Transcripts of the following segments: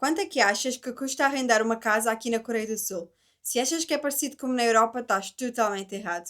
Quanto é que achas que custa arrendar uma casa aqui na Coreia do Sul? Se achas que é parecido como na Europa, estás totalmente errado.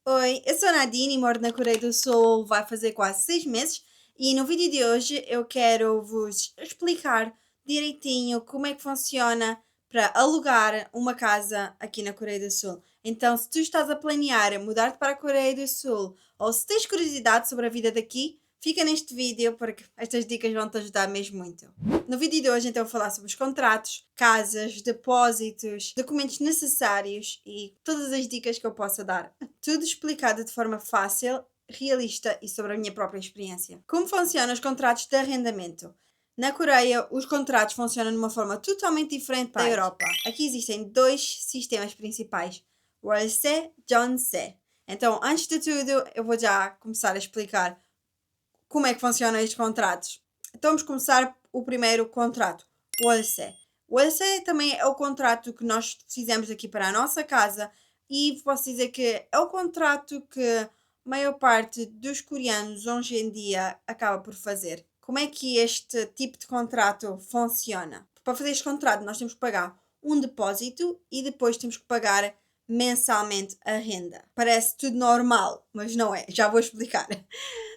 Oi, eu sou a Nadine e moro na Coreia do Sul, vai fazer quase 6 meses e no vídeo de hoje eu quero vos explicar direitinho como é que funciona para alugar uma casa aqui na Coreia do Sul. Então, se tu estás a planear mudar-te para a Coreia do Sul ou se tens curiosidade sobre a vida daqui, fica neste vídeo porque estas dicas vão te ajudar mesmo muito. No vídeo de hoje, então, vou falar sobre os contratos, casas, depósitos, documentos necessários e todas as dicas que eu possa dar. Tudo explicado de forma fácil, realista e sobre a minha própria experiência. Como funcionam os contratos de arrendamento? Na Coreia, os contratos funcionam de uma forma totalmente diferente da Europa. Aqui existem dois sistemas principais: 월세, 전세. Então, antes de tudo, eu vou já começar a explicar como é que funcionam estes contratos. Então, vamos começar o primeiro contrato, o 월세. O 월세 também é o contrato que nós fizemos aqui para a nossa casa e posso dizer que é o contrato que a maior parte dos coreanos hoje em dia acaba por fazer. Como é que este tipo de contrato funciona? Para fazer este contrato, nós temos que pagar um depósito e depois temos que pagar mensalmente a renda. Parece tudo normal, mas não é. Já vou explicar.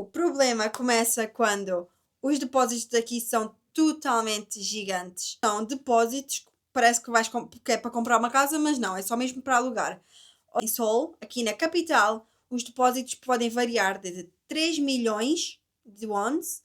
O problema começa quando os depósitos daqui são totalmente gigantes. São depósitos que parece que é para comprar uma casa, mas não, é só mesmo para alugar. Em Seoul, aqui na capital, os depósitos podem variar de 3 milhões de wons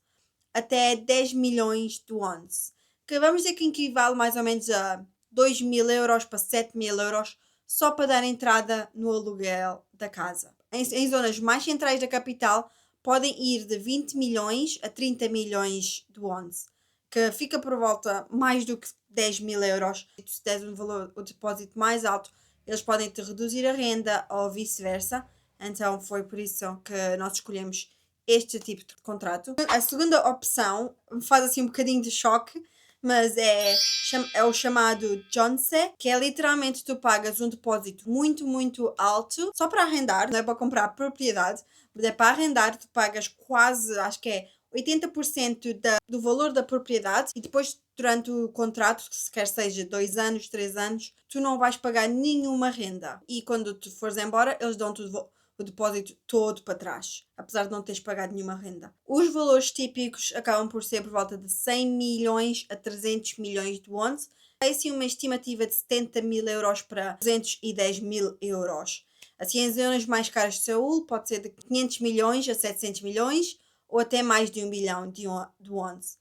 até 10 milhões de wons, que vamos dizer que equivale mais ou menos a 2 mil euros para 7 mil euros só para dar entrada no aluguel da casa. Em zonas mais centrais da capital, podem ir de 20 milhões a 30 milhões de wons, que fica por volta mais do que 10 mil euros. Se deres um valor, o depósito mais alto, eles podem te reduzir a renda ou vice-versa. Então foi por isso que nós escolhemos este tipo de contrato. A segunda opção me faz assim um bocadinho de choque, mas é o chamado Jonse, que é literalmente tu pagas um depósito muito, muito alto só para arrendar, não é para comprar propriedade, mas é para arrendar, tu pagas quase, acho que é 80% do valor da propriedade e depois durante o contrato, se quer seja 2 anos, 3 anos, tu não vais pagar nenhuma renda. E quando tu fores embora, eles dão-te o depósito todo para trás, apesar de não teres pagado nenhuma renda. Os valores típicos acabam por ser por volta de 100 milhões a 300 milhões de wons. É assim uma estimativa de 70 mil euros para 210 mil euros. Assim, em zonas mais caras de Seul, pode ser de 500 milhões a 700 milhões ou até mais de 1 bilhão de wons,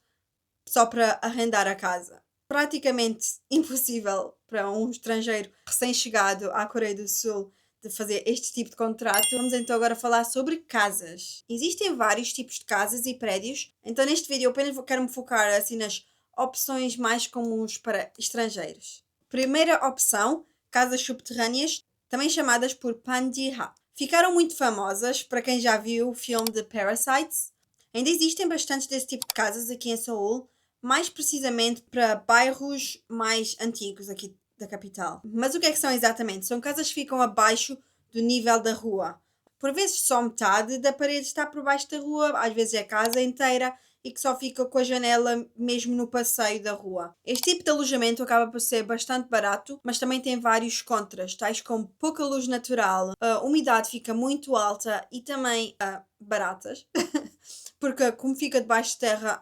só para arrendar a casa. Praticamente impossível para um estrangeiro recém-chegado à Coreia do Sul de fazer este tipo de contrato. Vamos então agora falar sobre casas. Existem vários tipos de casas e prédios, então neste vídeo eu apenas quero me focar assim nas opções mais comuns para estrangeiros. Primeira opção, casas subterrâneas, também chamadas por Pandiha. Ficaram muito famosas para quem já viu o filme The Parasites. Ainda existem bastantes desse tipo de casas aqui em Seul, mais precisamente para bairros mais antigos aqui da capital. Mas o que é que são exatamente? São casas que ficam abaixo do nível da rua. Por vezes só metade da parede está por baixo da rua, às vezes é a casa inteira e que só fica com a janela mesmo no passeio da rua. Este tipo de alojamento acaba por ser bastante barato, mas também tem vários contras, tais como pouca luz natural, a umidade fica muito alta e também baratas. Porque como fica debaixo de terra,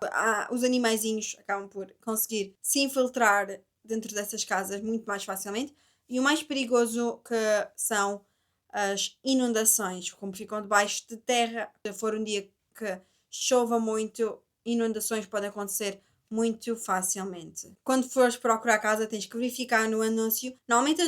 os animaizinhos acabam por conseguir se infiltrar dentro dessas casas muito mais facilmente. E o mais perigoso que são as inundações, como ficam debaixo de terra. Se for um dia que chova muito, inundações podem acontecer muito facilmente. Quando fores procurar casa, tens que verificar no anúncio. Normalmente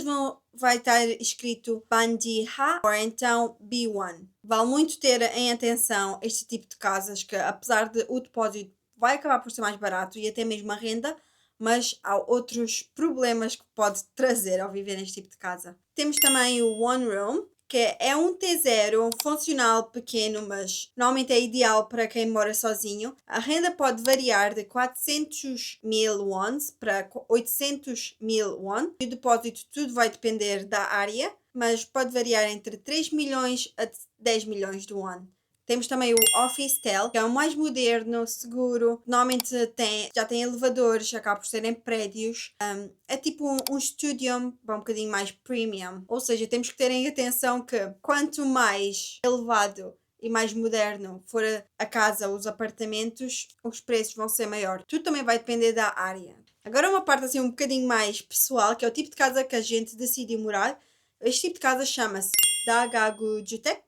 vai estar escrito Bandiha ou então B1. Vale muito ter em atenção este tipo de casas que, apesar de o depósito vai acabar por ser mais barato e até mesmo a renda, mas há outros problemas que pode trazer ao viver neste tipo de casa. Temos também o One Room, que é um T0, um funcional pequeno, mas normalmente é ideal para quem mora sozinho. A renda pode variar de 400 mil wons para 800 mil won. O depósito tudo vai depender da área, mas pode variar entre 3 milhões a 10 milhões do ano. Temos também o Officetel, que é o mais moderno, seguro, normalmente já tem elevadores, acaba por serem prédios. É tipo um studio, um bocadinho mais premium. Ou seja, temos que ter em atenção que quanto mais elevado e mais moderno for a casa, os apartamentos, os preços vão ser maiores. Tudo também vai depender da área. Agora uma parte assim um bocadinho mais pessoal, que é o tipo de casa que a gente decidiu morar. Este tipo de casa chama-se Dagagu Jutek.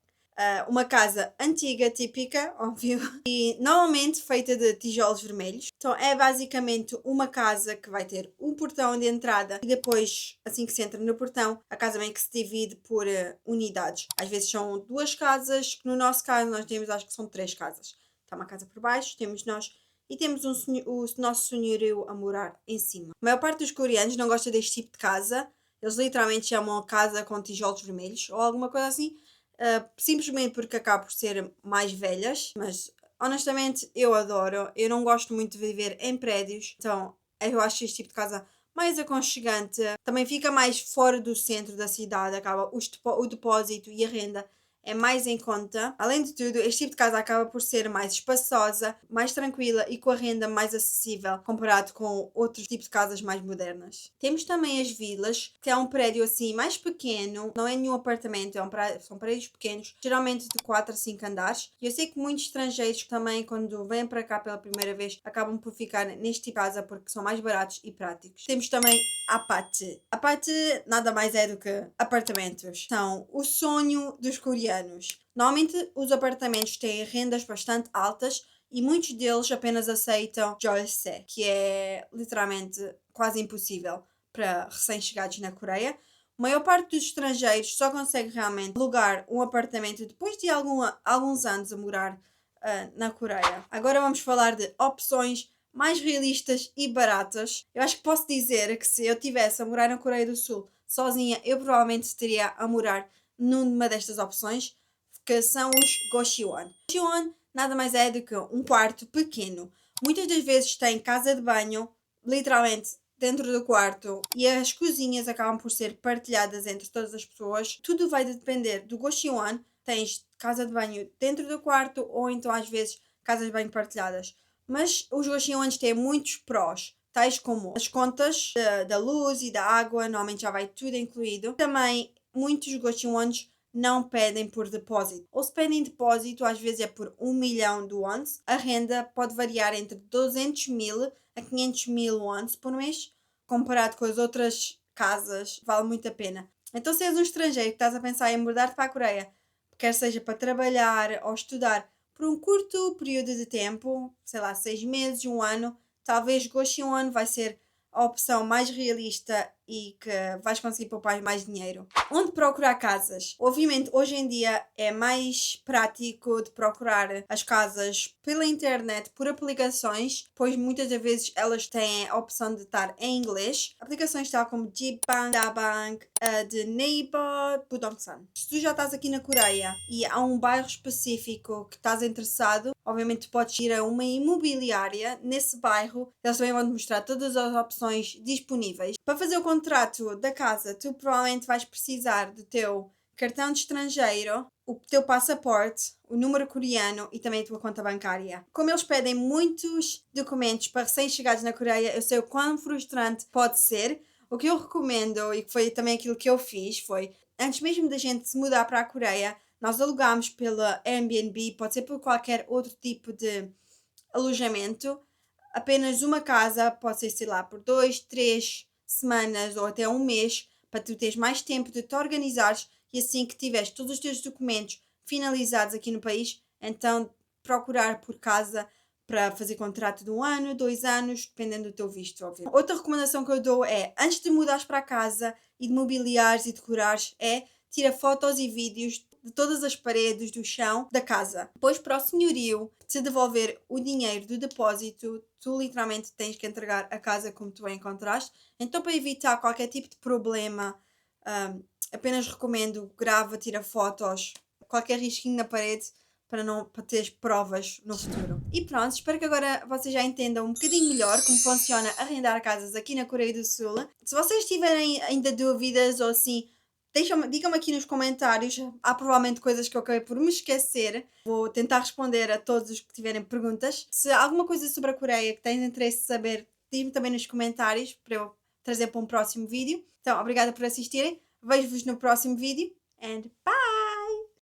Uma casa antiga, típica, óbvio, e normalmente feita de tijolos vermelhos. Então é basicamente uma casa que vai ter um portão de entrada e depois, assim que se entra no portão, a casa meio que se divide por unidades. Às vezes são duas casas, que no nosso caso nós temos, acho que são três casas. Está uma casa por baixo, temos nós e temos o nosso senhorio a morar em cima. A maior parte dos coreanos não gosta deste tipo de casa. Eles literalmente chamam a casa com tijolos vermelhos ou alguma coisa assim. Simplesmente porque acabo por ser mais velhas, mas honestamente eu adoro. Eu não gosto muito de viver em prédios, então eu acho este tipo de casa mais aconchegante. Também fica mais fora do centro da cidade, acaba o depósito e a renda é mais em conta. Além de tudo, este tipo de casa acaba por ser mais espaçosa, mais tranquila e com a renda mais acessível comparado com outros tipos de casas mais modernas. Temos também as vilas, que é um prédio assim mais pequeno, não é nenhum apartamento, são prédios pequenos, geralmente de 4 a 5 andares. E eu sei que muitos estrangeiros também, quando vêm para cá pela primeira vez, acabam por ficar neste tipo de casa porque são mais baratos e práticos. Temos também Apate. Apate nada mais é do que apartamentos. São o sonho dos coreanos. Normalmente os apartamentos têm rendas bastante altas e muitos deles apenas aceitam Jolse, que é literalmente quase impossível para recém-chegados na Coreia. A maior parte dos estrangeiros só consegue realmente alugar um apartamento depois de alguns anos a morar na Coreia. Agora vamos falar de opções mais realistas e baratas. Eu acho que posso dizer que se eu tivesse a morar na Coreia do Sul sozinha, eu provavelmente estaria a morar numa destas opções, que são os Goshiwon. Goshiwon nada mais é do que um quarto pequeno. Muitas das vezes tem casa de banho, literalmente dentro do quarto, e as cozinhas acabam por ser partilhadas entre todas as pessoas. Tudo vai depender do Goshiwon. Tens casa de banho dentro do quarto ou então às vezes casas de banho partilhadas. Mas os Goshiwons têm muitos prós, tais como as contas da luz e da água, normalmente já vai tudo incluído. Também muitos Goshiwons não pedem por depósito. Ou se pedem depósito, às vezes é por 1 milhão de wons. A renda pode variar entre 200 mil a 500 mil wons por mês. Comparado com as outras casas, vale muito a pena. Então se és um estrangeiro que estás a pensar em mudar-te para a Coreia, quer seja para trabalhar ou estudar, por um curto período de tempo, sei lá, 6 meses, um ano, talvez Goshiwon vai ser a opção mais realista e que vais conseguir poupar mais dinheiro. Onde procurar casas? Obviamente, hoje em dia é mais prático de procurar as casas pela internet, por aplicações, pois muitas das vezes elas têm a opção de estar em inglês. Aplicações tal como Gbank, Dabank, de Naver, Budomsan. Se tu já estás aqui na Coreia e há um bairro específico que estás interessado, obviamente podes ir a uma imobiliária nesse bairro. Eles também vão te mostrar todas as opções disponíveis. Para fazer o contrato da casa, tu provavelmente vais precisar do teu cartão de estrangeiro, o teu passaporte, o número coreano e também a tua conta bancária. Como eles pedem muitos documentos para recém-chegados na Coreia, eu sei o quão frustrante pode ser. O que eu recomendo, e que foi também aquilo que eu fiz, foi, antes mesmo da gente se mudar para a Coreia, nós alugámos pela Airbnb, pode ser por qualquer outro tipo de alojamento, apenas uma casa, pode ser, sei lá, por 2, 3 semanas ou até um mês, para tu teres mais tempo de te organizares e assim que tiveres todos os teus documentos finalizados aqui no país, então procurar por casa para fazer contrato de 1 ano, 2 anos, dependendo do teu visto, óbvio. Outra recomendação que eu dou é, antes de mudares para casa e de mobiliares e decorares, é tira fotos e vídeos de todas as paredes do chão da casa. Depois, para o senhorio te devolver o dinheiro do depósito, tu literalmente tens que entregar a casa como tu a encontraste. Então, para evitar qualquer tipo de problema, apenas recomendo grava, tira fotos, qualquer risquinho na parede para teres provas no futuro. E pronto, espero que agora vocês já entendam um bocadinho melhor como funciona arrendar casas aqui na Coreia do Sul. Se vocês tiverem ainda dúvidas ou assim, Digam-me aqui nos comentários, há provavelmente coisas que eu acabei por me esquecer. Vou tentar responder a todos os que tiverem perguntas. Se há alguma coisa sobre a Coreia que tens interesse de saber, diz-me também nos comentários para eu trazer para um próximo vídeo. Então, obrigada por assistirem. Vejo-vos no próximo vídeo and bye!